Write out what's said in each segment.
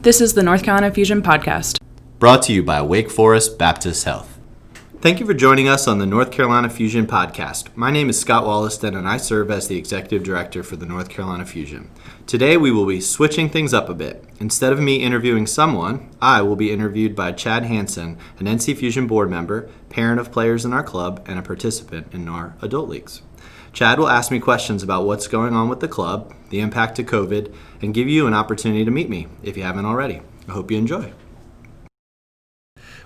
This is the North Carolina Fusion Podcast. Brought to you by Wake Forest Baptist Health. Thank you for joining us on the North Carolina Fusion Podcast. My name is Scott Wollaston, and I serve as the Executive Director for the North Carolina Fusion. Today, we will be switching things up a bit. Instead of me interviewing someone, I will be interviewed by Chad Hansen, an NC Fusion board member, parent of players in our club, and a participant in our adult leagues. Chad will ask me questions about what's going on with the club, the impact of COVID, and give you an opportunity to meet me if you haven't already. I hope you enjoy.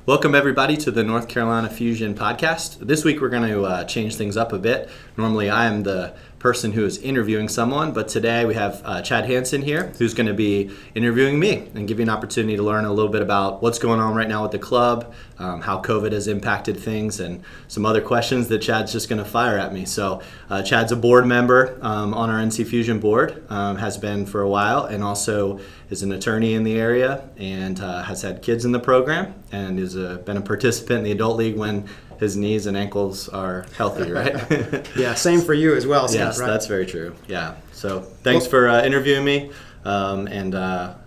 Welcome, everybody, to the North Carolina Fusion Podcast. This week, we're going to change things up a bit. Normally, I am the person who is interviewing someone, but today we have Chad Hansen here, who's going to be interviewing me and give you an opportunity to learn a little bit about what's going on right now with the club, how COVID has impacted things, and some other questions that Chad's just going to fire at me. So Chad's a board member on our NC Fusion board, has been for a while, and also is an attorney in the area and has had kids in the program and has been a participant in the adult league when his knees and ankles are healthy, right? Yeah, same for you as well, Scott, yes, right? That's very true. Yeah. So thanks for interviewing me, and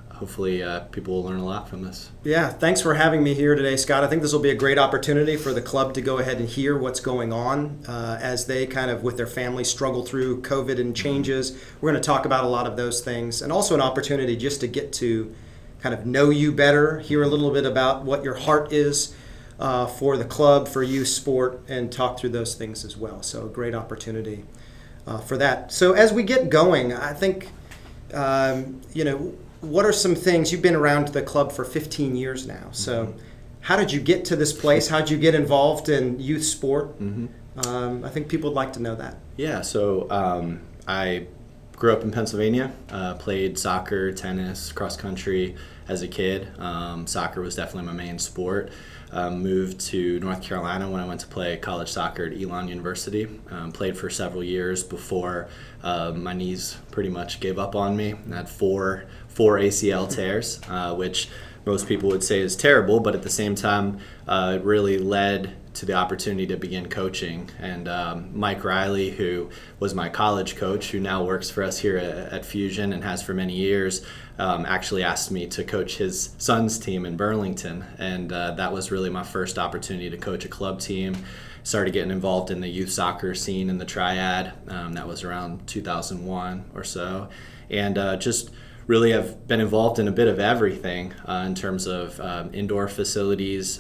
hopefully people will learn a lot from this. Yeah, thanks for having me here today, Scott. I think this will be a great opportunity for the club to go ahead and hear what's going on as they kind of, with their family, struggle through COVID and changes. We're going to talk about a lot of those things, and also an opportunity just to get to kind of know you better, hear a little bit about what your heart is for the club, for youth sport, and talk through those things as well. So a great opportunity for that. So as we get going, I think, what are some things, you've been around the club for 15 years now. So how did you get to this place? How did you get involved in youth sport? I think people would like to know that. Yeah, so I grew up in Pennsylvania, played soccer, tennis, cross country as a kid. Soccer was definitely my main sport. Moved to North Carolina when I went to play college soccer at Elon University. Played for several years before my knees pretty much gave up on me. I had four ACL tears, which most people would say is terrible, but at the same time, it really led to the opportunity to begin coaching. And Mike Riley, who was my college coach, who now works for us here at Fusion and has for many years, actually asked me to coach his son's team in Burlington. And that was really my first opportunity to coach a club team. Started getting involved in the youth soccer scene in the Triad. That was around 2001 or so. And just really have been involved in a bit of everything in terms of indoor facilities,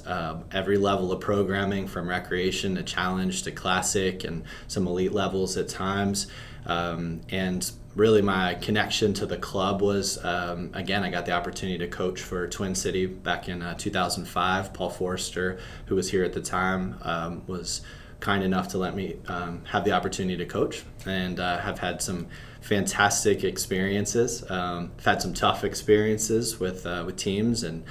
every level of programming from recreation to challenge to classic and some elite levels at times. And really my connection to the club was, again, I got the opportunity to coach for Twin City back in 2005. Paul Forrester, who was here at the time, was kind enough to let me have the opportunity to coach, and have had some fantastic experiences. I've had some tough experiences with teams and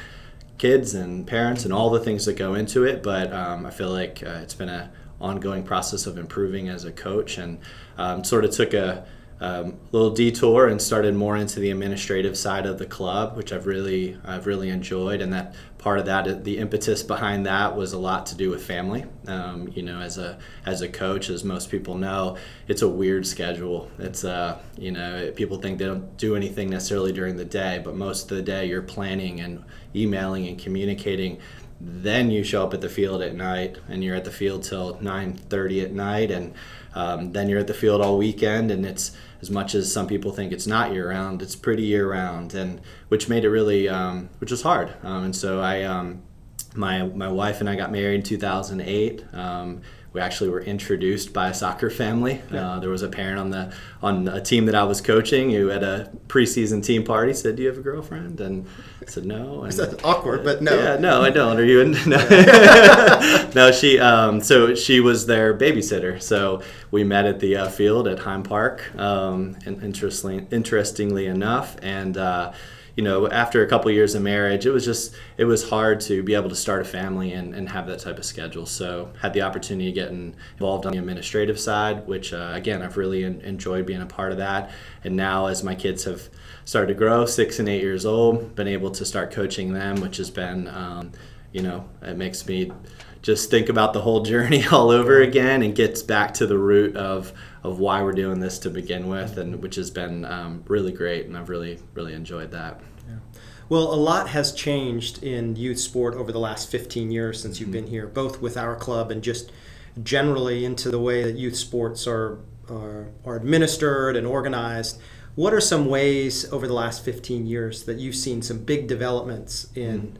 kids and parents and all the things that go into it, but I feel like it's been an ongoing process of improving as a coach, and sort of took a little detour and started more into the administrative side of the club, which I've really enjoyed. And that part of that, the impetus behind that was a lot to do with family. As a coach, as most people know, it's a weird schedule. It's people think they don't do anything necessarily during the day, but most of the day you're planning and emailing and communicating. Then you show up at the field at night, and you're at the field till 9:30 at night, and then you're at the field all weekend. And it's, as much as some people think it's not year-round, it's pretty year-round, and which made it really, which was hard. And so my wife and I got married in 2008. We actually were introduced by a soccer family. There was a parent on a team that I was coaching who at a preseason team party said, "Do you have a girlfriend?" And I said, "No." And, that's awkward, but no. Yeah, no, I don't. Are you in? No. No, she. So she was their babysitter. So we met at the field at Heim Park. And interestingly enough, and after a couple years of marriage, it was hard to be able to start a family and have that type of schedule. So had the opportunity to get involved on the administrative side, which again, I've really enjoyed being a part of that. And now as my kids have started to grow, 6 and 8 years old, been able to start coaching them, which has been, it makes me just think about the whole journey all over again, and gets back to the root of why we're doing this to begin with, and which has been really great, and I've really enjoyed that. Yeah. Well, a lot has changed in youth sport over the last 15 years since you've been here, both with our club and just generally into the way that youth sports are administered and organized. What are some ways over the last 15 years that you've seen some big developments in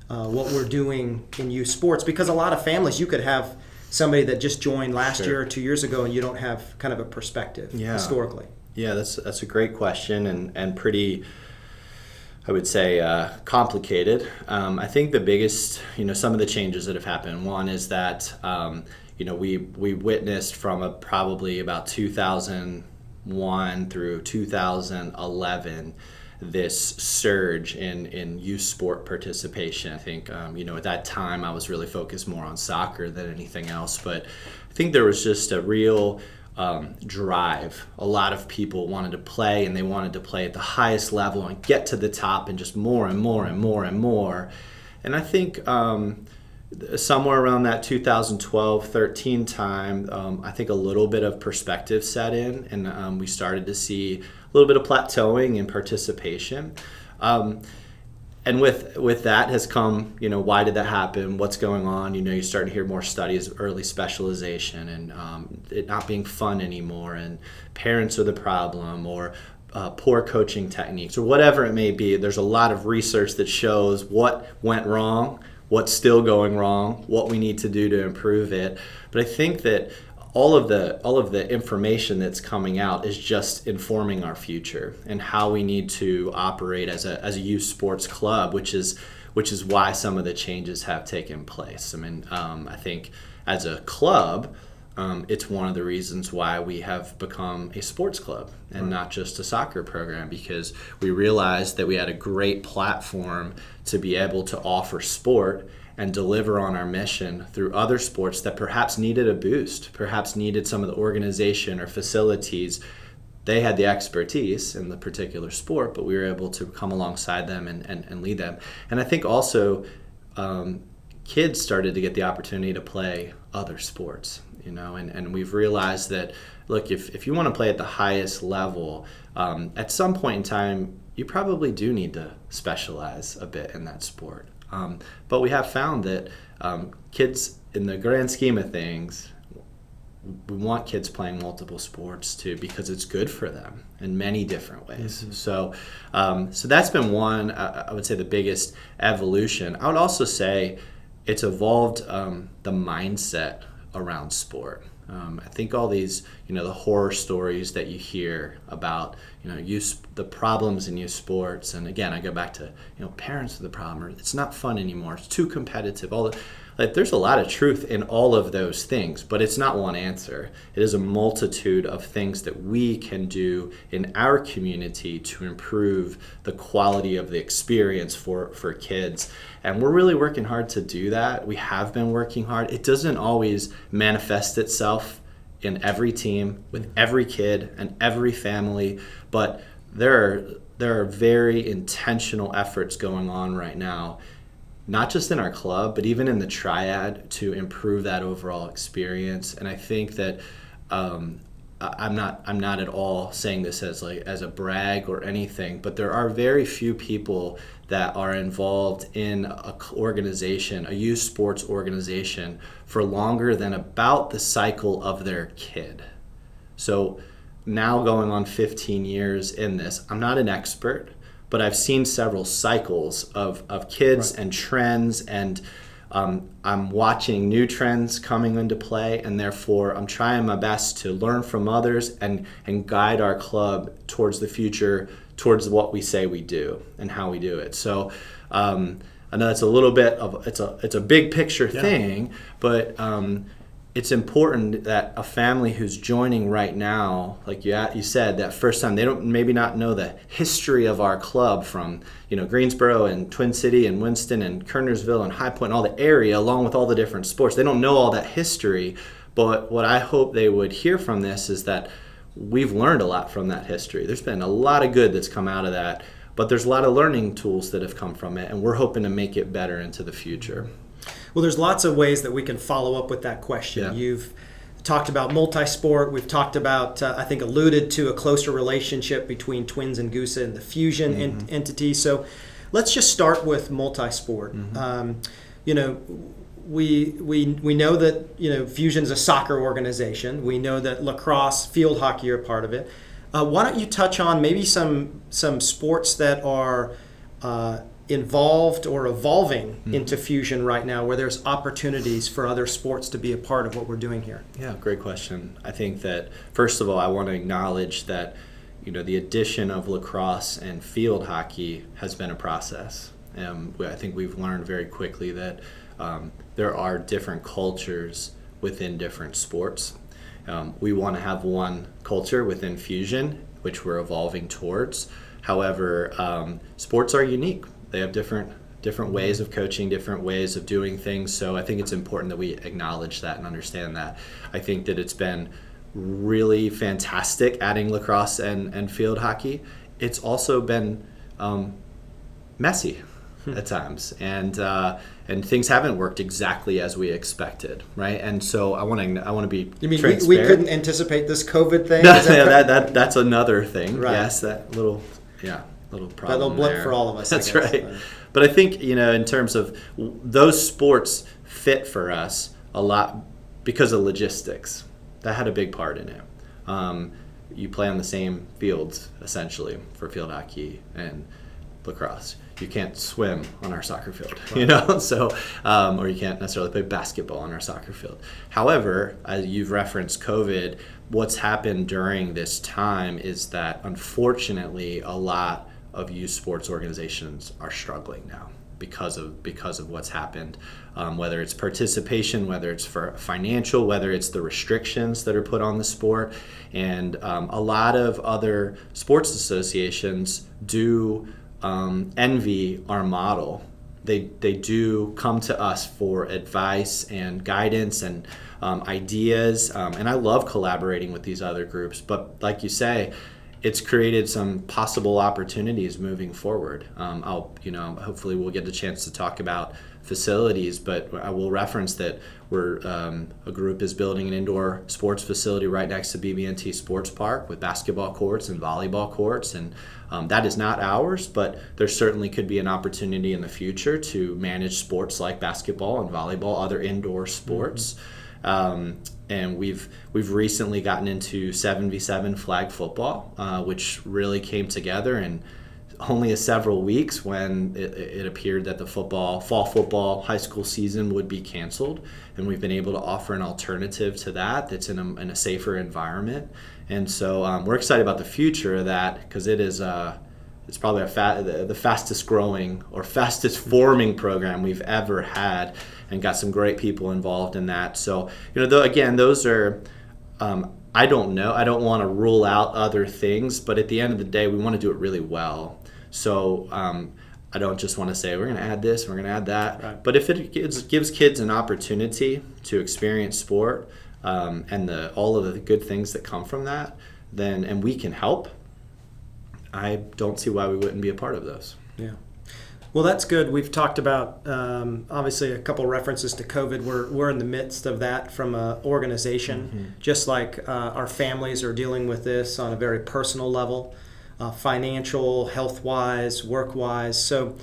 what we're doing in youth sports? Because a lot of families, you could have somebody that just joined last year or 2 years ago and you don't have kind of a perspective historically. Yeah, that's a great question and pretty, I would say, complicated. I think the biggest, some of the changes that have happened. One is that, we witnessed from probably about 2001 through 2011 this surge in youth sport participation. I think, at that time I was really focused more on soccer than anything else, but I think there was just a real drive. A lot of people wanted to play, and they wanted to play at the highest level and get to the top and just more and more and more and more. And I think somewhere around that 2012-13 time, I think a little bit of perspective set in, and we started to see a little bit of plateauing in participation. And with that has come, why did that happen? What's going on? You're starting to hear more studies of early specialization and it not being fun anymore, and parents are the problem, or poor coaching techniques, or whatever it may be. There's a lot of research that shows what went wrong, what's still going wrong, what we need to do to improve it. But I think that all of the information that's coming out is just informing our future and how we need to operate as a youth sports club, which is why some of the changes have taken place. I mean, I think as a club, it's one of the reasons why we have become a sports club and not just a soccer program, because we realized that we had a great platform to be able to offer sport and deliver on our mission through other sports that perhaps needed a boost, perhaps needed some of the organization or facilities. They had the expertise in the particular sport, but we were able to come alongside them and lead them. And I think also kids started to get the opportunity to play other sports, and we've realized that, look, if you want to play at the highest level, at some point in time, you probably do need to specialize a bit in that sport. But we have found that kids, in the grand scheme of things, we want kids playing multiple sports too, because it's good for them in many different ways. Mm-hmm. So that's been one, I would say, the biggest evolution. I would also say it's evolved the mindset around sport. I think all these, the horror stories that you hear about, the problems in youth sports, and again, I go back to, parents are the problem, or it's not fun anymore, it's too competitive. There's a lot of truth in all of those things, but it's not one answer. It is a multitude of things that we can do in our community to improve the quality of the experience for kids. And we're really working hard to do that. We have been working hard. It doesn't always manifest itself in every team, with every kid and every family, but there are very intentional efforts going on right now, not just in our club, but even in the triad, to improve that overall experience. And I think that I'm not at all saying this as a brag or anything, but there are very few people that are involved in a organization, a youth sports organization, for longer than about the cycle of their kid. So now going on 15 years in this, I'm not an expert, but I've seen several cycles of kids and trends, and I'm watching new trends coming into play, and therefore I'm trying my best to learn from others and guide our club towards the future, towards what we say we do and how we do it. So I know it's a little bit of it's a big picture thing, but it's important that a family who's joining right now, like you said, that first time, they don't maybe not know the history of our club from Greensboro and Twin City and Winston and Kernersville and High Point, all the area, along with all the different sports. They don't know all that history, but what I hope they would hear from this is that we've learned a lot from that history. There's been a lot of good that's come out of that, but there's a lot of learning tools that have come from it, and we're hoping to make it better into the future. Well, there's lots of ways that we can follow up with that question. Yeah. You've talked about multi-sport. We've talked about, I think, alluded to a closer relationship between Twins and Goosa and the fusion entity. So let's just start with multi-sport. Mm-hmm. You know, we know that, you know, Fusion's a soccer organization. We know that lacrosse, field hockey are a part of it. Why don't you touch on maybe some sports that are involved or evolving into Fusion right now, where there's opportunities for other sports to be a part of what we're doing here? Yeah, great question. I think that, first of all, I want to acknowledge that, you know, the addition of lacrosse and field hockey has been a process. I think we've learned very quickly that there are different cultures within different sports. We want to have one culture within Fusion, which we're evolving towards. However, sports are unique. They have different ways of coaching, different ways of doing things. So I think it's important that we acknowledge that and understand that. I think that it's been really fantastic adding lacrosse and field hockey. It's also been messy at times, and things haven't worked exactly as we expected, right? And so I want to be You mean transparent. we couldn't anticipate this COVID thing? That's another thing. Right. Yes, that little problem. That little blip there. for all of us. That's I guess. right. But I think, you know, in terms of those sports fit for us a lot because of logistics. That had a big part in it. You play on the same fields essentially for field hockey and lacrosse. You can't swim on our soccer field, right. You know, so or you can't necessarily play basketball on our soccer field. However, as you've referenced COVID, what's happened during this time is that unfortunately a lot of youth sports organizations are struggling now because of what's happened, whether it's participation, whether it's for financial, whether it's the restrictions that are put on the sport. And a lot of other sports associations do envy our model. They do come to us for advice and guidance and ideas, and I love collaborating with these other groups. But like you say, it's created some possible opportunities moving forward. Hopefully we'll get the chance to talk about facilities, but I will reference that a group is building an indoor sports facility right next to BB&T Sports Park with basketball courts and volleyball courts, and that is not ours, but there certainly could be an opportunity in the future to manage sports like basketball and volleyball, other indoor sports. And we've recently gotten into 7v7 flag football, which really came together in only several weeks when it appeared that the fall football high school season would be canceled, and we've been able to offer an alternative to that that's in a safer environment. And so we're excited about the future of that, because it's probably the fastest growing or fastest forming program we've ever had, and got some great people involved in that. So, you know, again, those are, I don't know. I don't want to rule out other things, but at the end of the day, we want to do it really well. So I don't just want to say, we're going to add this, we're going to add that. Right. But if it gives kids an opportunity to experience sport and all of the good things that come from that, and we can help, I don't see why we wouldn't be a part of those. Yeah. Well, that's good. We've talked about, obviously, a couple references to COVID. We're in the midst of that from an organization, just like our families are dealing with this on a very personal level, financial, health-wise, work-wise. So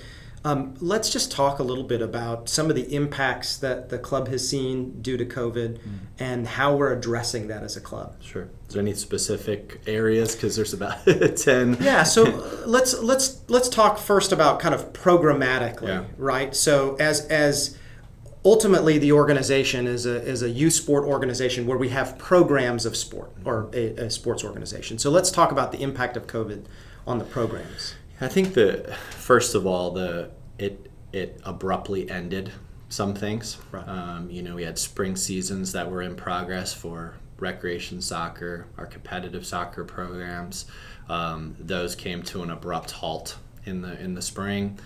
let's just talk a little bit about some of the impacts that the club has seen due to COVID and how we're addressing that as a club. Sure. Is there any specific areas? Because there's about 10. Yeah. So let's talk first about kind of programmatically, right? So as ultimately the organization is a youth sport organization where we have programs of sport, or a sports organization. So let's talk about the impact of COVID on the programs. I think that first of all, it abruptly ended some things. Right. We had spring seasons that were in progress for recreation soccer, our competitive soccer programs. Those came to an abrupt halt in the spring.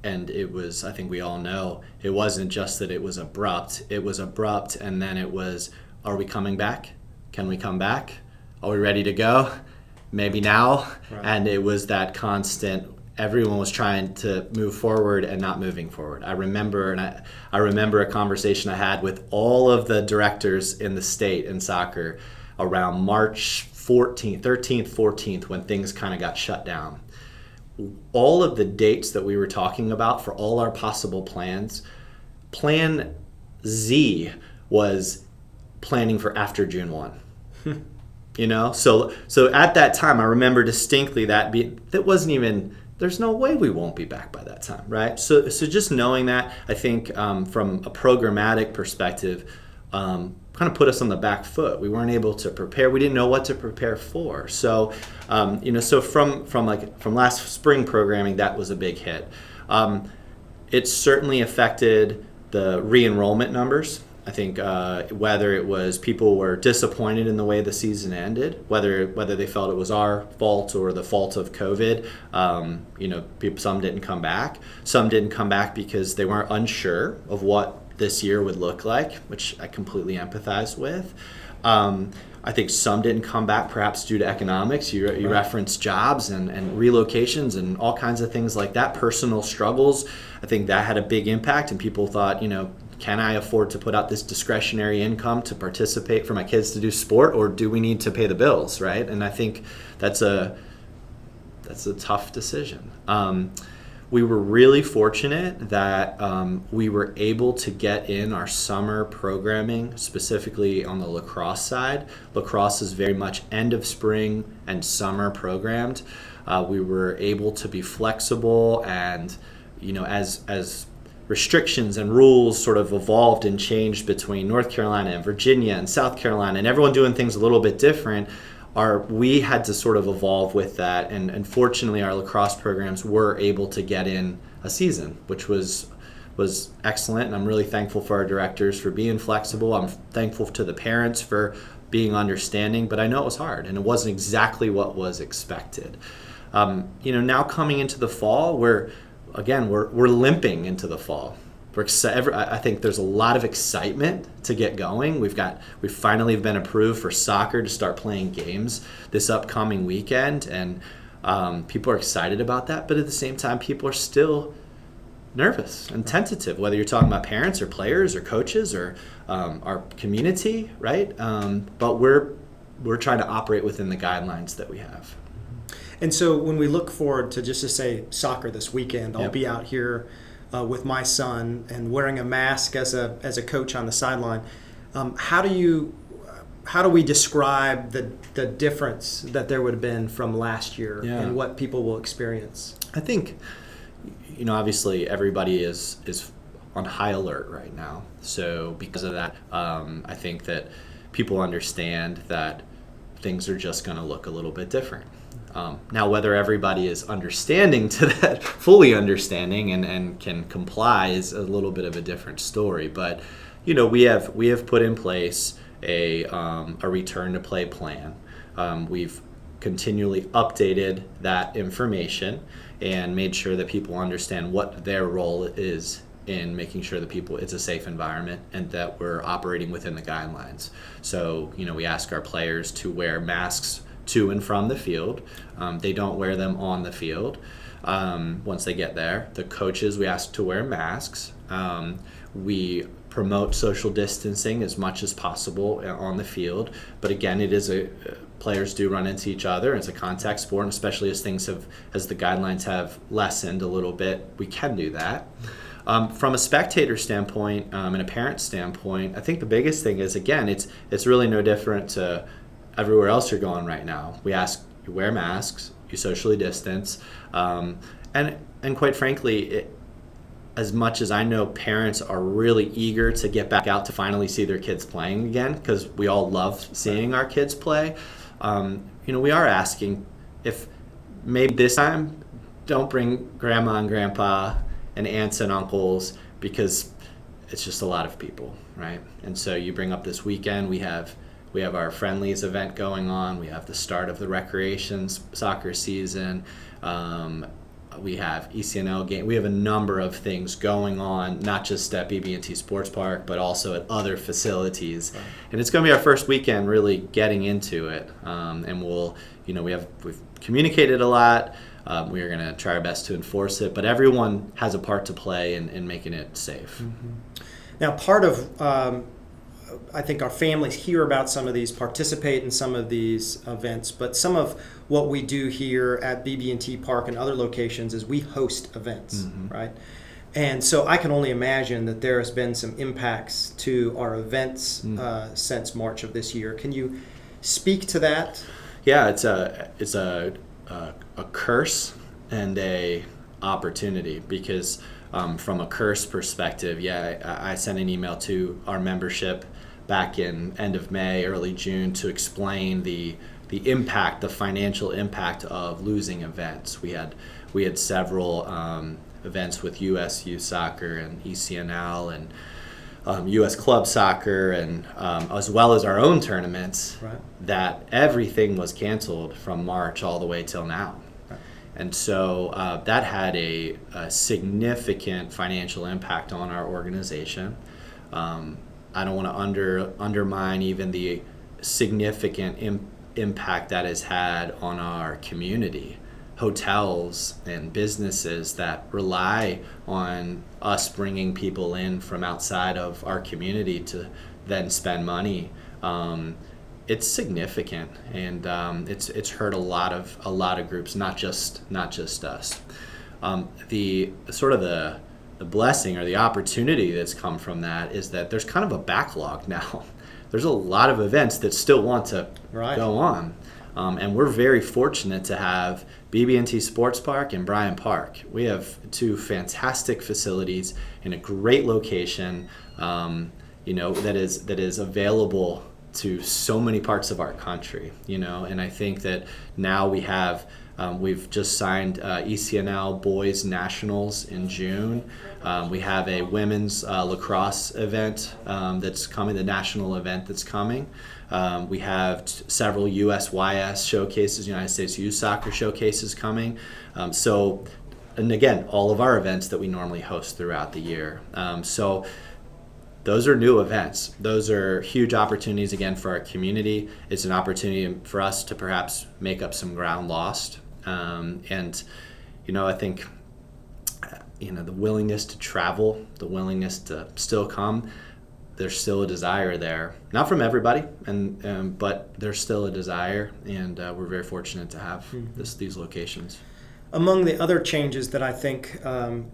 And it was, I think we all know, it wasn't just that it was abrupt, and then it was, are we coming back? Can we come back? Are we ready to go? Maybe now. Right. And it was that constant, everyone was trying to move forward and not moving forward. I remember a conversation I had with all of the directors in the state in soccer around March 13th, 14th, when things kind of got shut down. all of the dates that we were talking about for all our possible plans, Plan Z was planning for after June 1. So at that time, I remember distinctly that wasn't even, there's no way we won't be back by that time, right? So just knowing that, I think from a programmatic perspective, kind of put us on the back foot. We weren't able to prepare. We didn't know what to prepare for. So, so from last spring programming, that was a big hit. It certainly affected the re-enrollment numbers. I think whether it was people were disappointed in the way the season ended, whether they felt it was our fault or the fault of COVID, some didn't come back. Some didn't come back because they weren't unsure of what this year would look like, which I completely empathize with. I think some didn't come back perhaps due to economics. You right. Referenced jobs and relocations and all kinds of things like that, personal struggles. I think that had a big impact, and people thought, can I afford to put out this discretionary income to participate for my kids to do sport, or do we need to pay the bills, right? And I think that's a tough decision. We were really fortunate that we were able to get in our summer programming, specifically on the lacrosse side. Lacrosse is very much end of spring and summer programmed. We were able to be flexible, and as restrictions and rules sort of evolved and changed between North Carolina and Virginia and South Carolina, and everyone doing things a little bit different, we had to sort of evolve with that, and fortunately our lacrosse programs were able to get in a season, which was excellent, and I'm really thankful for our directors for being flexible. I'm thankful to the parents for being understanding, but I know it was hard, and it wasn't exactly what was expected. Now coming into the fall, we're limping into the fall. I think there's a lot of excitement to get going. We've finally been approved for soccer to start playing games this upcoming weekend, and people are excited about that. But at the same time, people are still nervous and tentative, whether you're talking about parents or players or coaches or our community, right? But we're trying to operate within the guidelines that we have. And so when we look forward to, just to say, soccer this weekend, I'll be out here with my son and wearing a mask as a coach on the sideline. How do we describe the difference that there would have been from last year and what people will experience? I think, obviously everybody is on high alert right now. So because of that, I think that people understand that things are just going to look a little bit different. Now, whether everybody is understanding to that, fully understanding and can comply is a little bit of a different story. But, we have put in place a return to play plan. We've continually updated that information and made sure that people understand what their role is in making sure that it's a safe environment and that we're operating within the guidelines. So, we ask our players to wear masks to and from the field. They don't wear them on the field once they get there. The coaches, we ask to wear masks. We promote social distancing as much as possible on the field. But again, players do run into each other. It's a contact sport, and especially as the guidelines have lessened a little bit, we can do that. From a spectator standpoint and a parent standpoint, I think the biggest thing is, again, it's really no different to everywhere else you're going right now. We ask you wear masks, you socially distance, and quite frankly, as much as I know parents are really eager to get back out to finally see their kids playing again, because we all love seeing our kids play, we are asking if maybe this time don't bring grandma and grandpa and aunts and uncles, because it's just a lot of people, right? And so you bring up this weekend, we have our friendlies event going on. We have the start of the recreations soccer season. We have ECNL game. We have a number of things going on, not just at BB&T Sports Park, but also at other facilities. Right. And it's going to be our first weekend really getting into it. And we've communicated a lot. We are going to try our best to enforce it, but everyone has a part to play in making it safe. Mm-hmm. Now, part of I think our families hear about some of these, participate in some of these events, but some of what we do here at BB&T Park and other locations is we host events, right? And so I can only imagine that there has been some impacts to our events since March of this year. Can you speak to that? Yeah, it's a curse and a opportunity, because from a curse perspective, I sent an email to our membership back in end of May, early June, to explain the impact, the financial impact of losing events. We had several events with U.S. Youth Soccer and ECNL and U.S. Club Soccer, and as well as our own tournaments, Right. that everything was canceled from March all the way till now. Right. And so that had a significant financial impact on our organization. I don't want to undermine even the significant impact that has had on our community. Hotels and businesses that rely on us bringing people in from outside of our community to then spend money. It's significant, and it's hurt a lot of groups, not just us. The sort of the blessing or the opportunity that's come from that is that there's kind of a backlog now. There's a lot of events that still want to go on. And we're very fortunate to have BB&T Sports Park and Bryant Park. We have two fantastic facilities in a great location, that is available to so many parts of our country, and I think that now we've just signed ECNL Boys Nationals in June. We have a women's lacrosse event that's coming, the national event that's coming. We have several USYS showcases, United States Youth Soccer showcases coming. And again, all of our events that we normally host throughout the year. So those are new events. Those are huge opportunities, again, for our community. It's an opportunity for us to perhaps make up some ground lost. I think, the willingness to travel, the willingness to still come, there's still a desire there. Not from everybody, but there's still a desire, and we're very fortunate to have these locations. Among the other changes that I think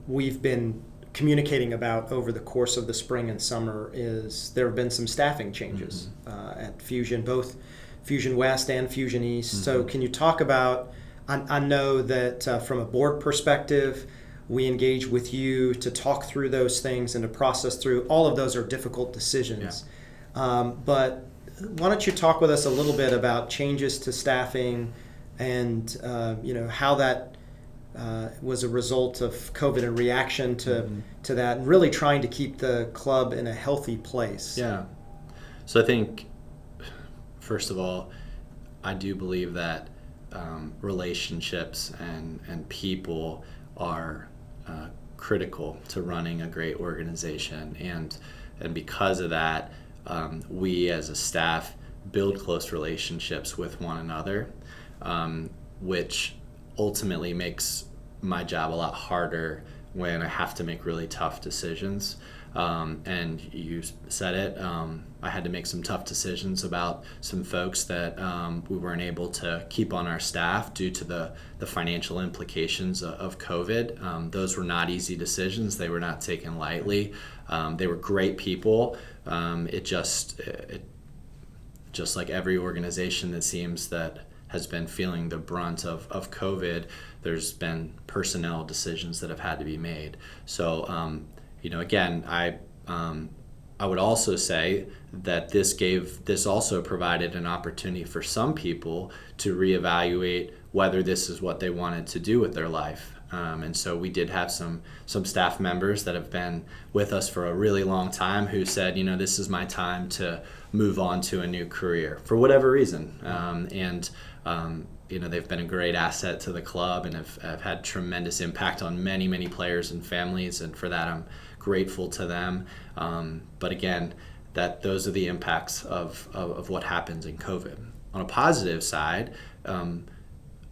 we've been communicating about over the course of the spring and summer is there have been some staffing changes at Fusion, both Fusion West and Fusion East. So can you talk about, I know that from a board perspective, we engage with you to talk through those things and to process through. All of those are difficult decisions. Yeah. But why don't you talk with us a little bit about changes to staffing and how that was a result of COVID and reaction to that, and really trying to keep the club in a healthy place. Yeah. So I think, first of all, I do believe that relationships and people are critical to running a great organization, and because of that, we as a staff build close relationships with one another, which ultimately makes my job a lot harder when I have to make really tough decisions. And you said it, I had to make some tough decisions about some folks that we weren't able to keep on our staff due to the financial implications of COVID. Those were not easy decisions. They were not taken lightly. They were great people. It just like every organization that seems that has been feeling the brunt of COVID, there's been personnel decisions that have had to be made. So, again, I would also say that this also provided an opportunity for some people to reevaluate whether this is what they wanted to do with their life. And so we did have some staff members that have been with us for a really long time who said, this is my time to move on to a new career for whatever reason. They've been a great asset to the club and have had tremendous impact on many, many players and families. And for that, I'm grateful to them. But again, those are the impacts of what happens in COVID. On a positive side,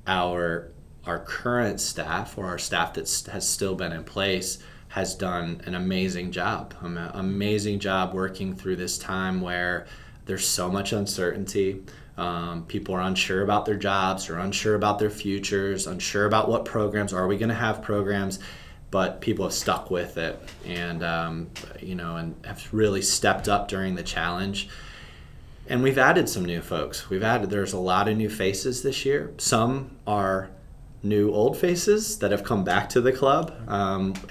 our current staff, or our staff that has still been in place, has done an amazing job. Amazing job working through this time where there's so much uncertainty. People are unsure about their jobs, or unsure about their futures, unsure about what programs, are we going to have programs, but people have stuck with it and and have really stepped up during the challenge. And we've added some new folks. There's a lot of new faces this year. Some are new old faces that have come back to the club,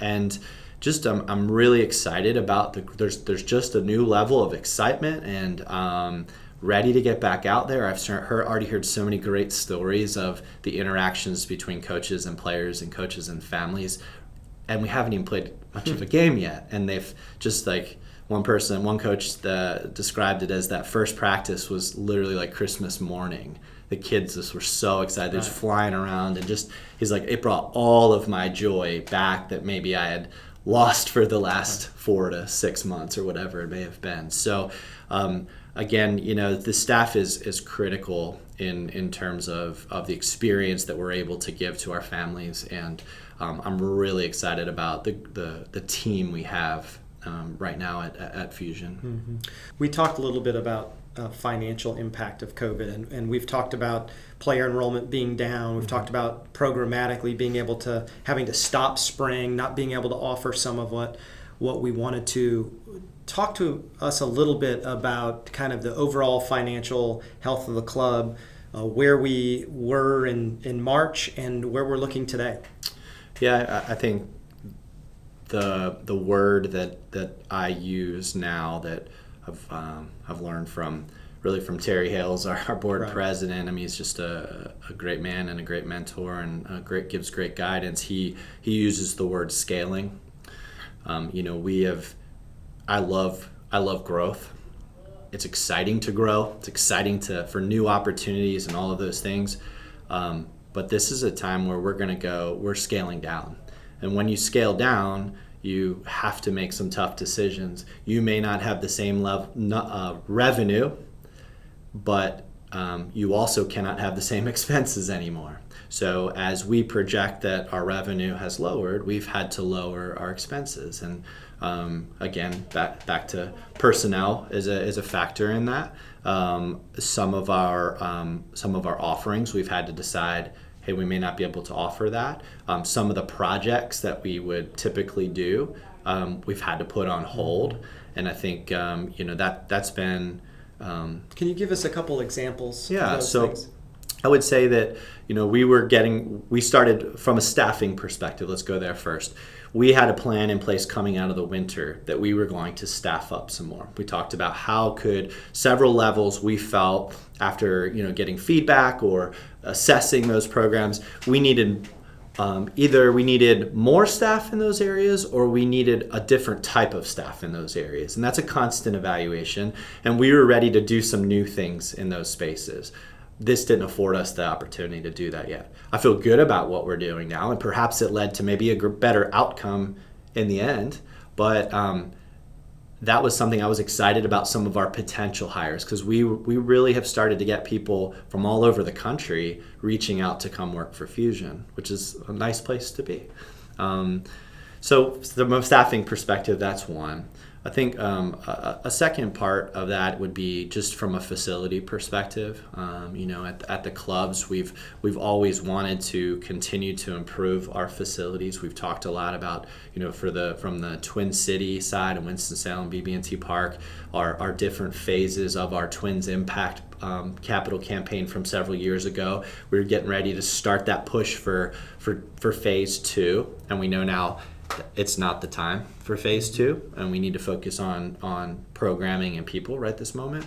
and just I'm really excited about there's just a new level of excitement and ready to get back out there. I've already heard so many great stories of the interactions between coaches and players and coaches and families, and we haven't even played much of a game yet, and they've just like one coach described it as that first practice was literally like Christmas morning. The kids just were so excited. They're just flying around, and he's like, it brought all of my joy back that maybe I had lost for the last 4 to 6 months or whatever it may have been. So again, the staff is critical in terms of the experience that we're able to give to our families, and I'm really excited about the team we have right now at Fusion. Mm-hmm. We talked a little bit about financial impact of COVID, and we've talked about player enrollment being down. We've talked about programmatically having to stop spring, not being able to offer some of what we wanted to. Talk to us a little bit about kind of the overall financial health of the club, where we were in March and where we're looking today. Yeah, I think the word that I use now that I've learned from Terry Hales, our board president. I mean, he's just a great man and a great mentor, and gives great guidance. He uses the word scaling. I love growth. It's exciting to grow. It's exciting for new opportunities and all of those things. But this is a time where we're scaling down. And when you scale down, you have to make some tough decisions. You may not have the same level revenue, but you also cannot have the same expenses anymore. So as we project that our revenue has lowered, we've had to lower our expenses. And again, back to personnel is a factor in that. Some of our offerings, we've had to decide, hey, we may not be able to offer that. Some of the projects that we would typically do, we've had to put on hold. And I think that's been. Can you give us a couple examples? Yeah. Of those so things? I would say that we started from a staffing perspective. Let's go there first. We had a plan in place coming out of the winter that we were going to staff up some more. We talked about how could several levels we felt after getting feedback or assessing those programs, we needed either we needed more staff in those areas or we needed a different type of staff in those areas. And that's a constant evaluation. And we were ready to do some new things in those spaces. This didn't afford us the opportunity to do that yet. I feel good about what we're doing now, and perhaps it led to maybe a better outcome in the end. But that was something I was excited about, some of our potential hires, because we really have started to get people from all over the country reaching out to come work for Fusion, which is a nice place to be. So from a staffing perspective, that's one. I think a second part of that would be just from a facility perspective. At the clubs, we've always wanted to continue to improve our facilities. We've talked a lot about, from the Twin City side and Winston-Salem, BB&T Park, our different phases of our Twins Impact capital campaign from several years ago. We were getting ready to start that push for phase 2, and we know now it's not the time for phase 2, and we need to focus on programming and people right this moment.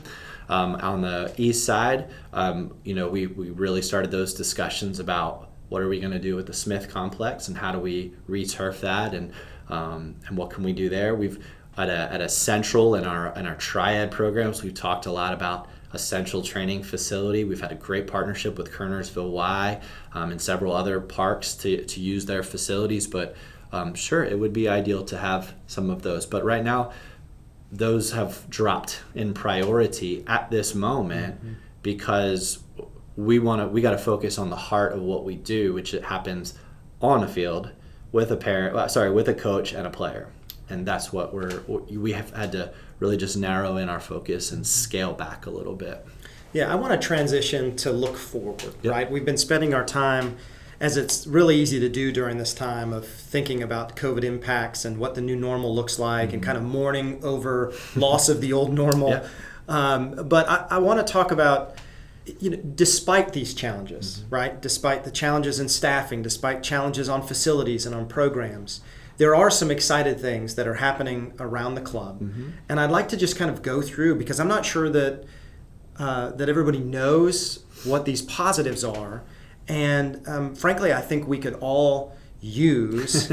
On the east side, we really started those discussions about what are we going to do with the Smith complex and how do we re-turf that, and what can we do there. We've at a central in our triad programs, we've talked a lot about a central training facility. We've had a great partnership with Kernersville Y and several other parks to use their facilities, but sure, it would be ideal to have some of those. But right now, those have dropped in priority at this moment because we got to focus on the heart of what we do, which it happens on a field with a coach and a player. And that's what we have had to really just narrow in our focus and scale back a little bit. Yeah, I want to transition to look forward, right? We've been spending our time, as it's really easy to do during this time, of thinking about COVID impacts and what the new normal looks like and kind of mourning over loss of the old normal. But I want to talk about, despite these challenges, right? Despite the challenges in staffing, despite challenges on facilities and on programs, there are some exciting things that are happening around the club. And I'd like to just kind of go through, because I'm not sure that everybody knows what these positives are. And frankly, I think we could all use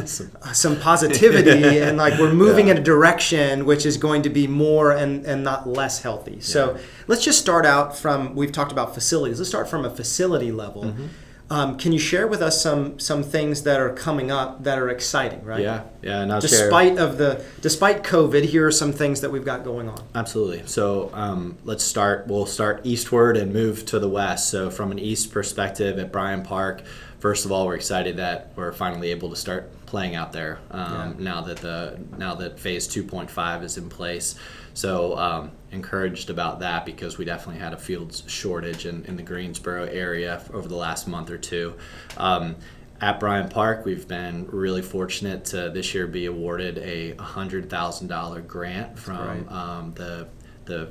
some positivity, and like we're moving in a direction which is going to be more and not less healthy. So let's just start out from, we've talked about facilities. Let's start from a facility level. Can you share with us some things that are coming up that are exciting, right? Yeah, and I'll despite COVID, here are some things that we've got going on. Absolutely. So we'll start eastward and move to the west. So from an east perspective at Bryant Park, first of all, we're excited that we're finally able to start playing out there now that phase 2.5 is in place. So encouraged about that, because we definitely had a fields shortage in the Greensboro area over the last month or two. At Bryant Park, we've been really fortunate to this year be awarded a $100,000 grant from the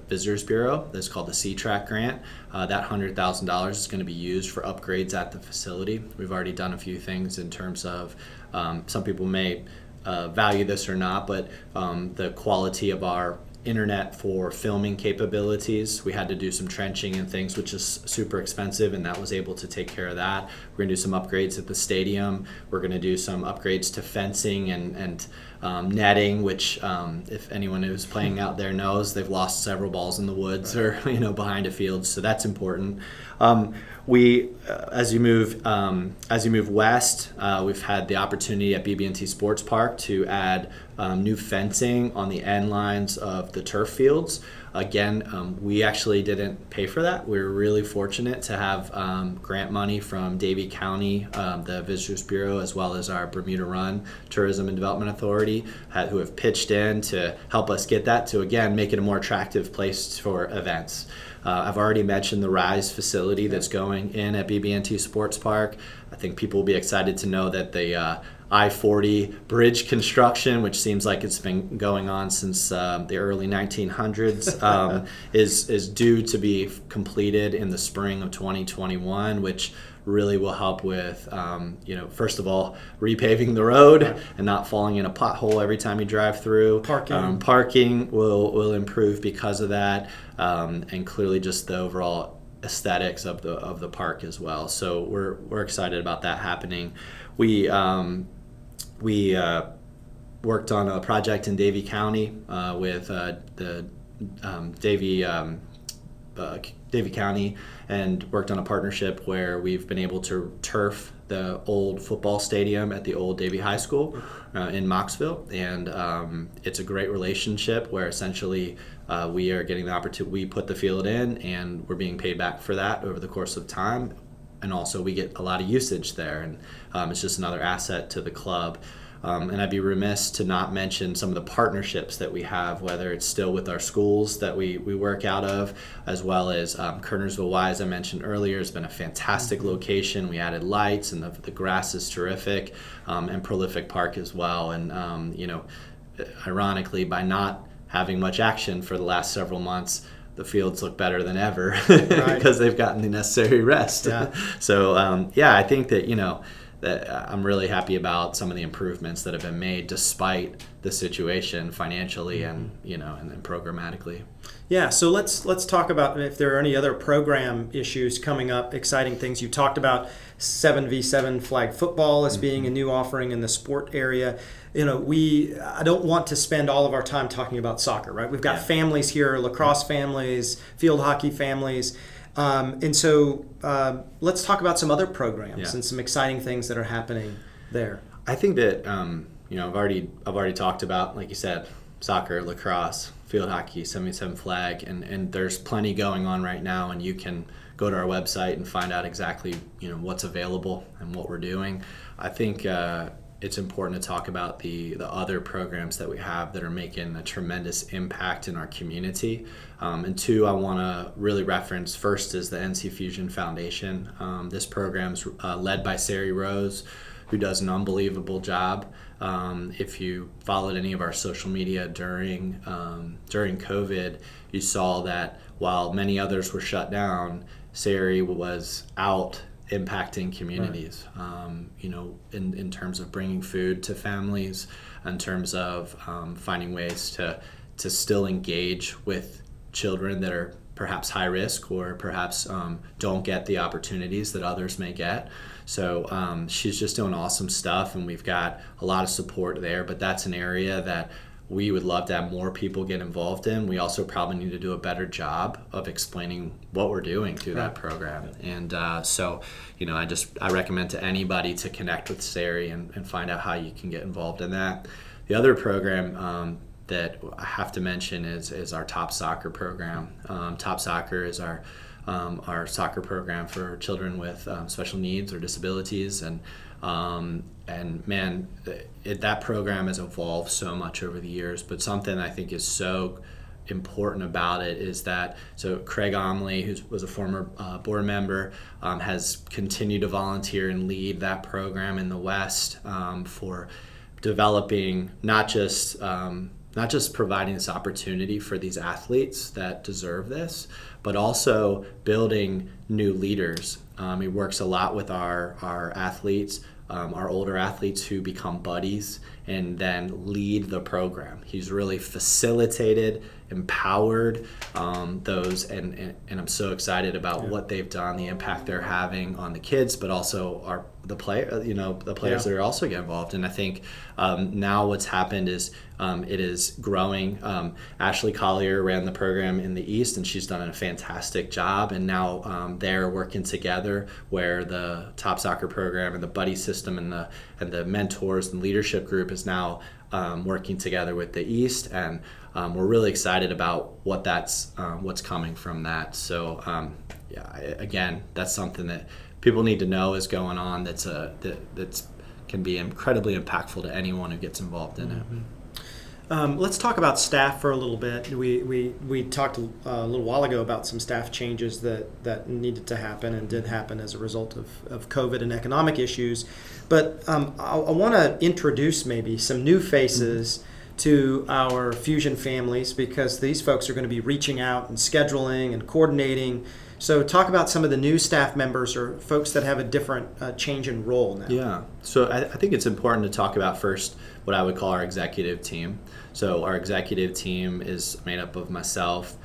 Visitors Bureau. That's called the C-Track grant. That $100,000 is going to be used for upgrades at the facility. We've already done a few things in terms of, some people may value this or not, but the quality of our internet for filming capabilities. We had to do some trenching and things, which is super expensive, and that was able to take care of that. We're going to do some upgrades at the stadium. We're going to do some upgrades to fencing and netting, which if anyone who's playing out there knows, they've lost several balls in the woods or behind a field, so that's important. As you move west, we've had the opportunity at BB&T Sports Park to add new fencing on the end lines of the turf fields. Again, we actually didn't pay for that. We were really fortunate to have grant money from Davie County, the Visitors Bureau, as well as our Bermuda Run Tourism and Development Authority, who have pitched in to help us get that to, again, make it a more attractive place for events. I've already mentioned the RISE facility that's going in at BB&T Sports Park. I think people will be excited to know that the I-40 bridge construction, which seems like it's been going on since the early 1900s, is due to be completed in the spring of 2021, which really will help with, first of all, repaving the road and not falling in a pothole every time you drive through. Parking will improve because of that, and clearly just the overall aesthetics of the park as well. So we're excited about that happening. We worked on a project in Davie County with the Davie County, and worked on a partnership where we've been able to turf the old football stadium at the old Davie High School in Moxville, and it's a great relationship where essentially we are getting the opportunity. We put the field in, and we're being paid back for that over the course of time, and also we get a lot of usage there, and it's just another asset to the club. And I'd be remiss to not mention some of the partnerships that we have, whether it's still with our schools that we work out of, as well as Kernersville Y, as I mentioned earlier, has been a fantastic location. We added lights, and the grass is terrific, and prolific park as well. And, ironically, by not having much action for the last several months, the fields look better than ever because they've gotten the necessary rest. Yeah. So, I think that, that I'm really happy about some of the improvements that have been made despite the situation financially and then programmatically. Yeah, so let's talk about if there are any other program issues coming up, exciting things. You talked about 7v7 flag football as being a new offering in the sport area. I don't want to spend all of our time talking about soccer, right? We've got families here, lacrosse families, field hockey families. And so let's talk about some other programs and some exciting things that are happening there. I think that I've already talked about, like you said, soccer, lacrosse, field hockey, 7v7 flag, and there's plenty going on right now, and you can go to our website and find out exactly what's available and what we're doing. I think it's important to talk about the other programs that we have that are making a tremendous impact in our community. And two, I want to really reference first is the NC Fusion Foundation. This program's led by Sari Rose, who does an unbelievable job. If you followed any of our social media during COVID, you saw that while many others were shut down, Sari was out impacting communities, right. In terms of bringing food to families, in terms of finding ways to still engage with children that are perhaps high risk or perhaps don't get the opportunities that others may get. So she's just doing awesome stuff, and we've got a lot of support there, but that's an area that we would love to have more people get involved in. We also probably need to do a better job of explaining what we're doing through that program. And so I recommend to anybody to connect with Sari and find out how you can get involved in that. The other program that I have to mention is our Top Soccer program. Top Soccer is our soccer program for children with special needs or disabilities, and man, that program has evolved so much over the years. But something I think is so important about it is that Craig Omley, who was a former board member, has continued to volunteer and lead that program in the West for developing not just providing this opportunity for these athletes that deserve this, but also building new leaders. He works a lot with our athletes, our older athletes who become buddies and then lead the program. He's really facilitated, empowered those, and I'm so excited about what they've done, the impact they're having on the kids, but also the players that are also get involved. And I think now what's happened is it is growing. Ashley Collier ran the program in the East, and she's done a fantastic job. And now they're working together, where the Top Soccer program and the buddy system and the mentors and leadership group is now working together with the East, and we're really excited about what's coming from that. So again, that's something that people need to know is going on. That's can be incredibly impactful to anyone who gets involved in it. Let's talk about staff for a little bit. We talked a little while ago about some staff changes that needed to happen and did happen as a result of COVID and economic issues. But I want to introduce maybe some new faces to our Fusion families, because these folks are going to be reaching out and scheduling and coordinating. So talk about some of the new staff members or folks that have a different change in role now. Yeah, so I think it's important to talk about first what I would call our executive team. So our executive team is made up of myself,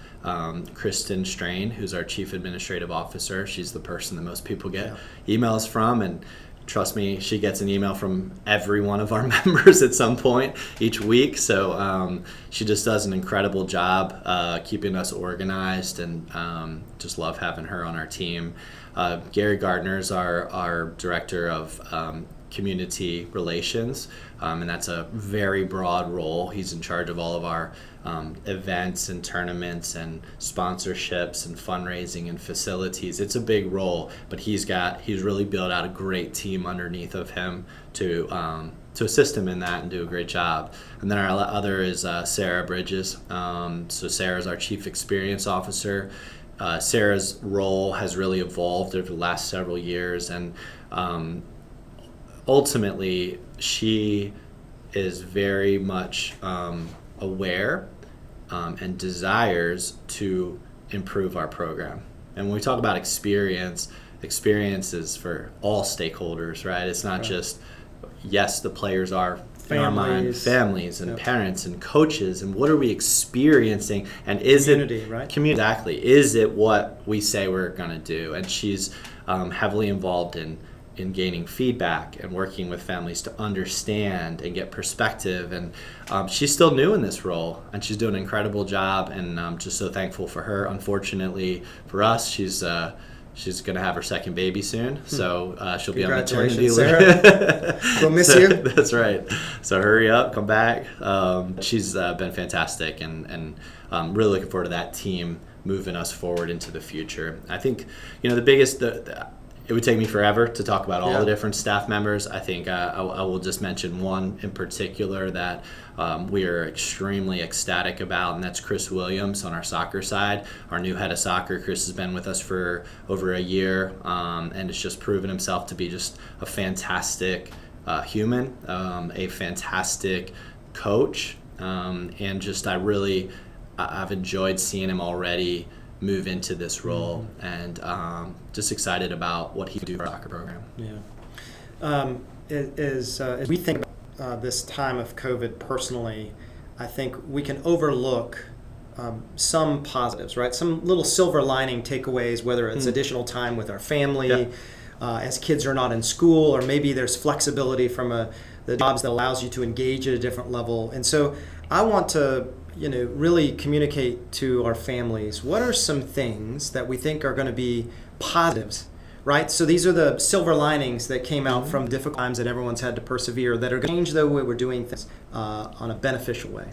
Kristen Strain, who's our Chief Administrative Officer. She's the person that most people get emails from, and trust me, she gets an email from every one of our members at some point each week. So she just does an incredible job keeping us organized, and just love having her on our team. Gary Gardner is our Director of Community Relations, and that's a very broad role. He's in charge of all of our events and tournaments and sponsorships and fundraising and facilities. It's a big role, but he's really built out a great team underneath of him to assist him in that and do a great job. And then our other is Sarah Bridges. So Sarah's our Chief Experience Officer. Sarah's role has really evolved over the last several years, and ultimately she is very much aware and desires to improve our program. And when we talk about experience is for all stakeholders, right? It's not just, yes, the players are in our mind, families and parents and coaches, and what are we experiencing, and is community, it right? Community, exactly. Is it what we say we're going to do? And she's heavily involved in gaining feedback and working with families to understand and get perspective. And she's still new in this role, and she's doing an incredible job, and I'm just so thankful for her. Unfortunately for us, she's going to have her second baby soon, so she'll be on maternity leave. We'll miss you. That's right. So hurry up, come back. She's been fantastic, and really looking forward to that team moving us forward into the future. I think the biggest It would take me forever to talk about all Yeah. the different staff members. I think I will just mention one in particular that we are extremely ecstatic about, and that's Chris Williams on our soccer side, our new head of soccer. Chris has been with us for over a year, and has just proven himself to be just a fantastic human, a fantastic coach, and just I've enjoyed seeing him already move into this role, and just excited about what he can do for our soccer program. Yeah. As we think about this time of COVID personally, I think we can overlook some positives, right? Some little silver lining takeaways, whether it's additional time with our family, as kids are not in school, or maybe there's flexibility from the jobs that allows you to engage at a different level. And so I want to really communicate to our families, what are some things that we think are going to be positives, right? So these are the silver linings that came out from difficult times that everyone's had to persevere, that are going to change the way we're doing things on a beneficial way.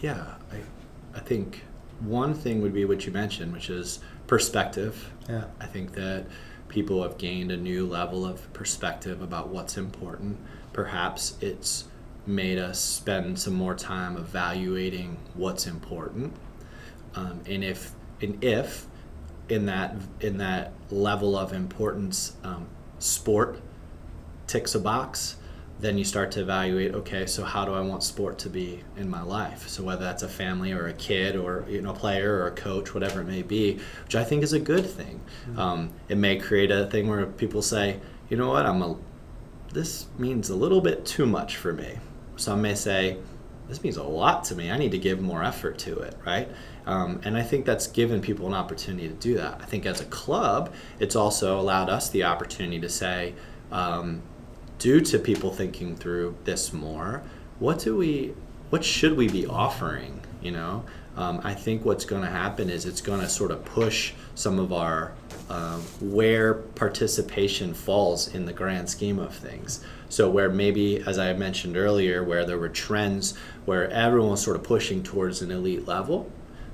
Yeah, I think one thing would be what you mentioned, which is perspective. Yeah. I think that people have gained a new level of perspective about what's important. Perhaps it's made us spend some more time evaluating what's important, and if in that level of importance, sport ticks a box, then you start to evaluate, okay, so how do I want sport to be in my life? So whether that's a family or a kid or a player or a coach, whatever it may be, which I think is a good thing. It may create a thing where people say, you know what, this means a little bit too much for me. Some may say, this means a lot to me. I need to give more effort to it, right? And I think that's given people an opportunity to do that. I think as a club, it's also allowed us the opportunity to say, due to people thinking through this more, what should we be offering? I think what's going to happen is it's going to sort of push some of our where participation falls in the grand scheme of things. So where maybe, as I mentioned earlier, where there were trends where everyone was sort of pushing towards an elite level,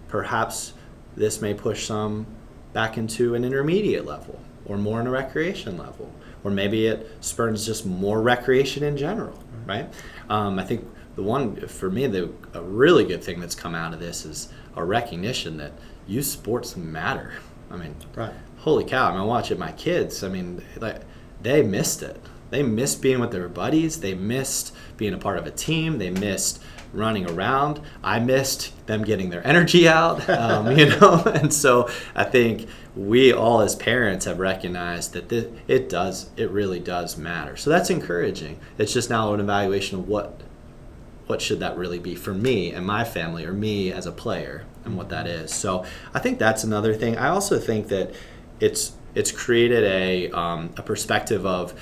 perhaps this may push some back into an intermediate level or more in a recreation level, or maybe it spurns just more recreation in general, right? I think the one, for me, a really good thing that's come out of this is a recognition that youth sports matter. I mean, right. Holy cow, I watch it, my kids, they missed it. They missed being with their buddies. They missed being a part of a team. They missed running around. I missed them getting their energy out, and so I think we all as parents have recognized that it really does matter. So that's encouraging. It's just now an evaluation of what should that really be for me and my family, or me as a player, and what that is. So I think that's another thing. I also think that it's created a perspective of,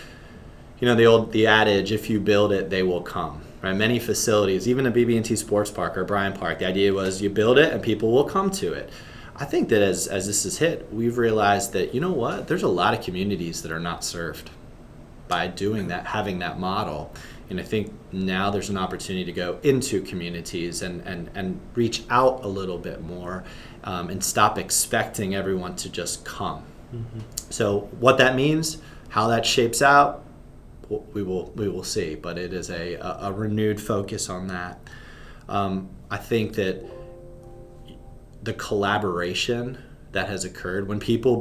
the adage, if you build it, they will come. Right? Many facilities, even a BB&T Sports Park or Bryant Park, the idea was you build it and people will come to it. I think that as this has hit, we've realized that, there's a lot of communities that are not served by doing that, having that model. And I think now there's an opportunity to go into communities and reach out a little bit more, and stop expecting everyone to just come. Mm-hmm. So what that means, how that shapes out, we will see. But it is a renewed focus on that. I think that the collaboration that has occurred, when people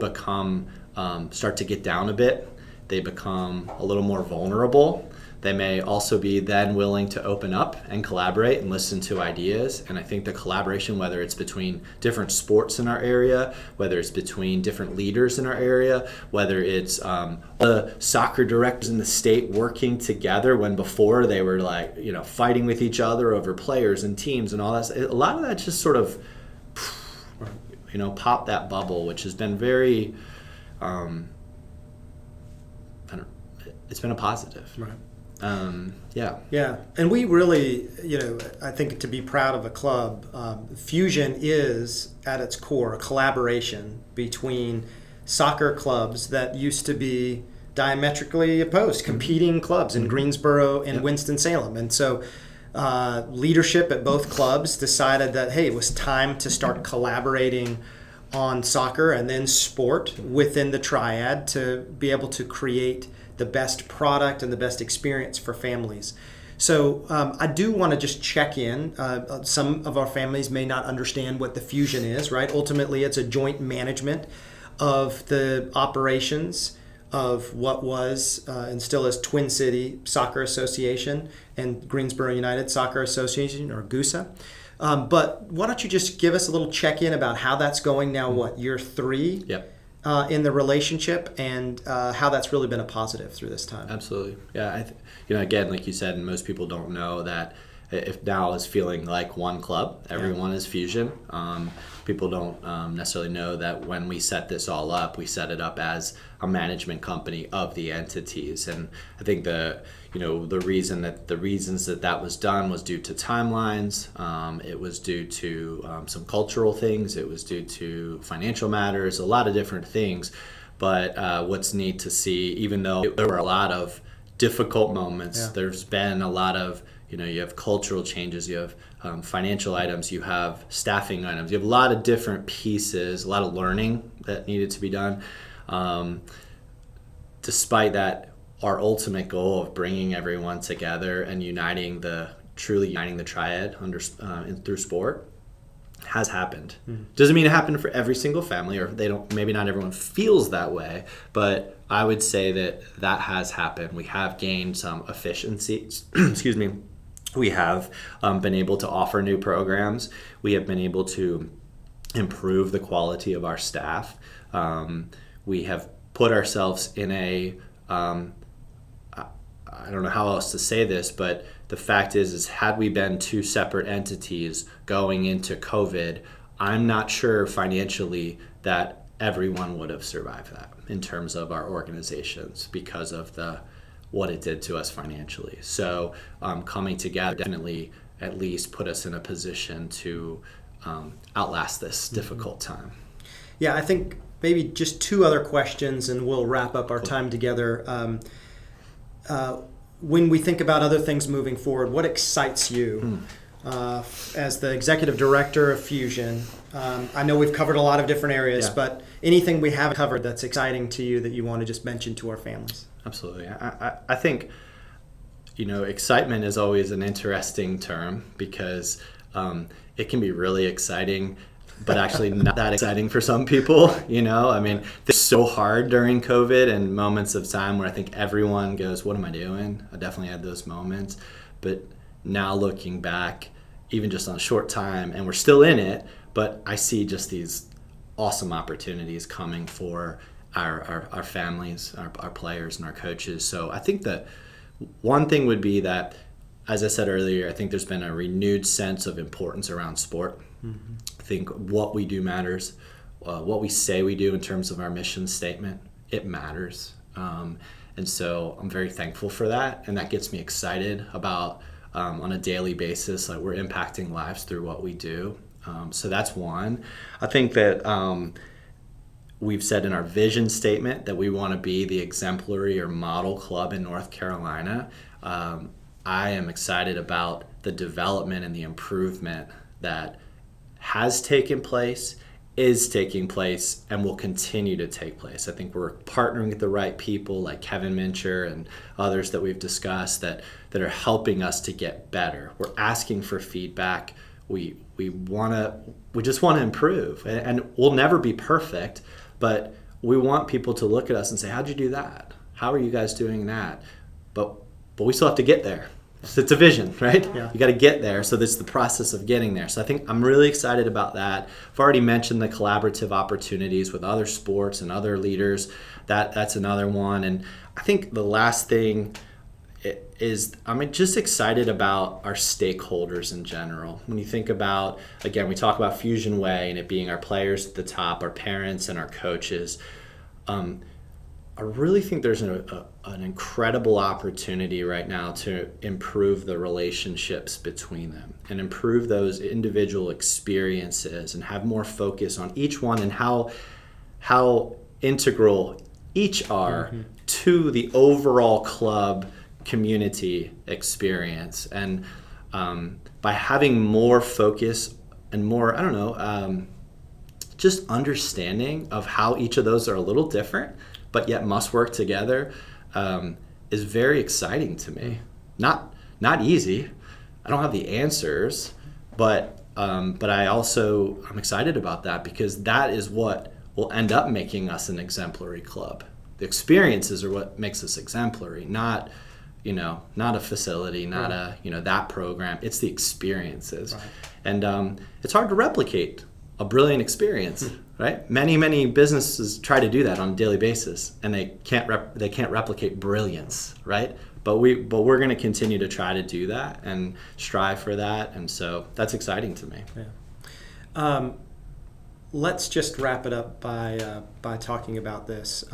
start to get down a bit, they become a little more vulnerable. They may also be then willing to open up and collaborate and listen to ideas. And I think the collaboration, whether it's between different sports in our area, whether it's between different leaders in our area, whether it's the soccer directors in the state working together, when before they were fighting with each other over players and teams and all that, a lot of that just sort of popped that bubble, which has been very it's been a positive. Right. Yeah. And we really, I think to be proud of a club, Fusion is at its core a collaboration between soccer clubs that used to be diametrically opposed, competing clubs in Greensboro and Winston-Salem. And so leadership at both clubs decided that, hey, it was time to start collaborating on soccer and then sport within the triad to be able to create the best product and the best experience for families. So I do want to just check in. Some of our families may not understand what the Fusion is, right? Ultimately, it's a joint management of the operations of what was and still is Twin City Soccer Association and Greensboro United Soccer Association, or GUSA. But why don't you just give us a little check-in about how that's going now, year 3? Yep. In the relationship, and how that's really been a positive through this time. Absolutely. Yeah. Again, like you said, and most people don't know that if now is feeling like one club, everyone is Fusion. People don't necessarily know that when we set this all up, we set it up as a management company of the entities. And I think the reasons that was done was due to timelines. It was due to some cultural things. It was due to financial matters, a lot of different things. But what's neat to see, even though there were a lot of difficult moments, there's been a lot of, you have cultural changes, you have financial items, you have staffing items, you have a lot of different pieces, a lot of learning that needed to be done. Despite that, our ultimate goal of bringing everyone together and truly uniting the triad through sport has happened. Doesn't mean it happened for every single family, or maybe not everyone feels that way, but I would say that has happened. We have gained some efficiencies. Excuse me. We have been able to offer new programs. We have been able to improve the quality of our staff. We have put ourselves in I don't know how else to say this, but the fact is had we been two separate entities going into COVID, I'm not sure financially that everyone would have survived that in terms of our organizations because of what it did to us financially. So coming together definitely at least put us in a position to outlast this difficult time. Yeah, I think maybe just 2 other questions and we'll wrap up our time together. When we think about other things moving forward, what excites you as the executive director of Fusion? I know we've covered a lot of different areas, but anything we haven't covered that's exciting to you that you want to just mention to our families? Absolutely. I think, excitement is always an interesting term because it can be really exciting, but actually not that exciting for some people. It's so hard during COVID and moments of time where I think everyone goes, what am I doing? I definitely had those moments. But now looking back, even just on a short time, and we're still in it, but I see just these awesome opportunities coming for our families, our players, and our coaches. So I think that one thing would be that, as I said earlier, I think there's been a renewed sense of importance around sport. Mm-hmm. I think what we do matters. What we say we do in terms of our mission statement, it matters. And so I'm very thankful for that. And that gets me excited about on a daily basis, like we're impacting lives through what we do. So that's one. I think that we've said in our vision statement that we want to be the exemplary or model club in North Carolina. I am excited about the development and the improvement that has taken place, is taking place, and will continue to take place. I think we're partnering with the right people like Kevin Mincher and others that we've discussed that are helping us to get better. We're asking for feedback. We just want to improve, and we'll never be perfect, but we want people to look at us and say, how'd you do that? How are you guys doing that? But we still have to get there. So it's a vision, right? Yeah. You got to get there. So this is the process of getting there. So I think I'm really excited about that. I've already mentioned the collaborative opportunities with other sports and other leaders. That's another one. And I think the last thing is I'm just excited about our stakeholders in general. When you think about, again, we talk about Fusion Way and it being our players at the top, our parents and our coaches. I really think there's an incredible opportunity right now to improve the relationships between them and improve those individual experiences and have more focus on each one and how integral each are to the overall club community experience. And by having more focus and more, just understanding of how each of those are a little different, but yet must work together, is very exciting to me. Not easy. I don't have the answers, but I'm excited about that, because that is what will end up making us an exemplary club. The experiences are what makes us exemplary, not a facility, not that program. It's the experiences. Right. And it's hard to replicate a brilliant experience, right? Many businesses try to do that on a daily basis, and they can't replicate brilliance, right? But we're going to continue to try to do that and strive for that, and so that's exciting to me. Yeah. Let's just wrap it up by talking about this.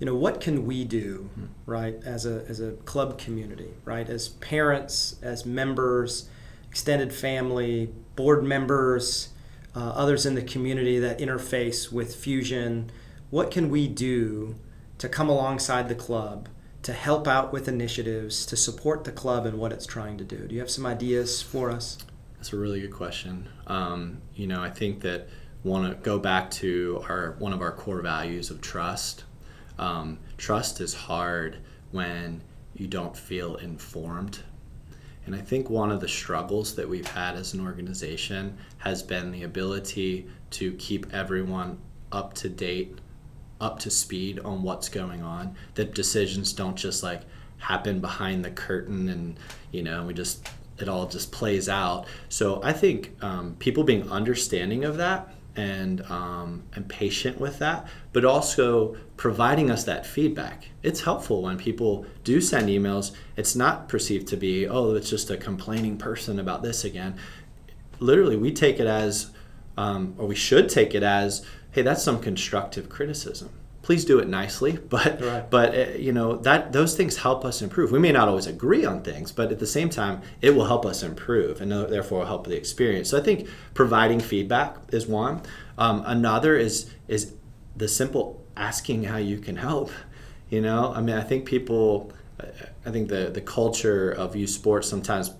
What can we do, right, as a club community, right, as parents, as members, extended family, board members, others in the community that interface with Fusion? What can we do to come alongside the club, to help out with initiatives, to support the club and what it's trying to do? Do you have some ideas for us? That's a really good question. I think that want to go back to one of our core values of trust. Trust is hard when you don't feel informed. And I think one of the struggles that we've had as an organization has been the ability to keep everyone up to date, up to speed on what's going on, that decisions don't just like happen behind the curtain and, it all just plays out. So I think people being understanding of that and patient with that, but also providing us that feedback. It's helpful when people do send emails. It's not perceived to be, it's just a complaining person about this again. Literally, we take it as, or we should take it as, hey, that's some constructive criticism. Please do it nicely, but right. That those things help us improve. We may not always agree on things, but at the same time, it will help us improve, and therefore will help the experience. So I think providing feedback is one. Another is the simple asking how you can help. I think the culture of youth sports sometimes.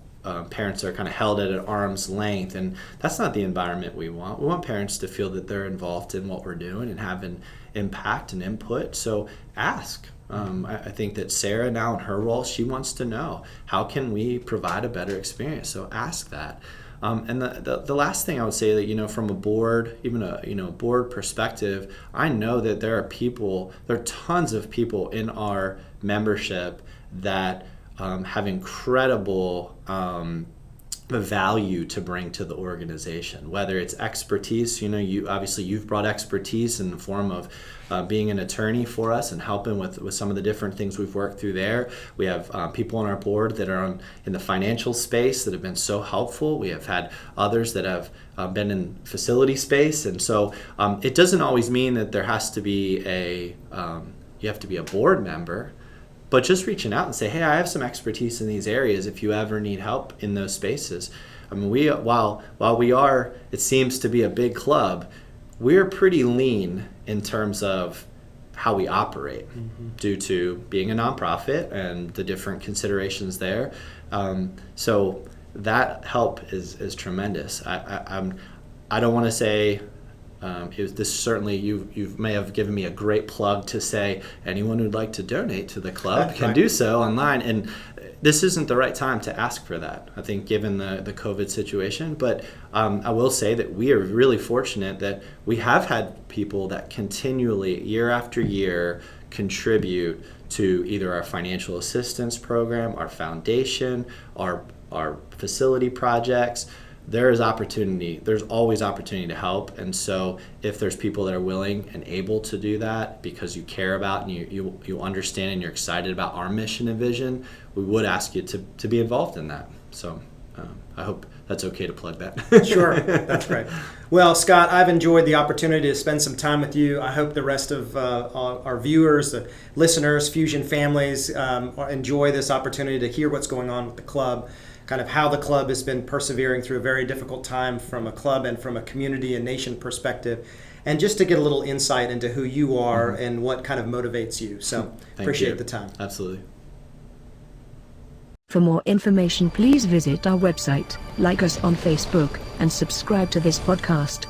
Parents are kind of held at an arm's length, and that's not the environment we want. We want parents to feel that they're involved in what we're doing and have an impact and input. So ask. I think that Sarah now in her role, she wants to know, how can we provide a better experience? So ask that. And the last thing I would say that, from a board, even a board perspective, I know that there are tons of people in our membership that have incredible value to bring to the organization, whether it's expertise. You've brought expertise in the form of being an attorney for us and helping with some of the different things we've worked through there. We have people on our board that are in the financial space that have been so helpful. We have had others that have been in facility space, and so it doesn't always mean that there has to be you have to be a board member. But just reaching out and say, hey, I have some expertise in these areas if you ever need help in those spaces. While we are, it seems to be a big club, we're pretty lean in terms of how we operate due to being a nonprofit and the different considerations there. So that help is tremendous. I don't want to say, this certainly you may have given me a great plug to say anyone who'd like to donate to the club can do so online, and this isn't the right time to ask for that, I think, given the COVID situation. But I will say that we are really fortunate that we have had people that continually, year after year, contribute to either our financial assistance program, our foundation, our facility projects. There's always opportunity to help. And so if there's people that are willing and able to do that because you care about and you understand and you're excited about our mission and vision, we would ask you to be involved in that. So I hope that's okay to plug that. Sure, that's great. Well, Scott, I've enjoyed the opportunity to spend some time with you. I hope the rest of our viewers, the listeners, Fusion families, enjoy this opportunity to hear what's going on with the club, kind of how the club has been persevering through a very difficult time from a club and from a community and nation perspective, and just to get a little insight into who you are and what kind of motivates you. So appreciate the time. Absolutely. For more information, please visit our website, like us on Facebook, and subscribe to this podcast.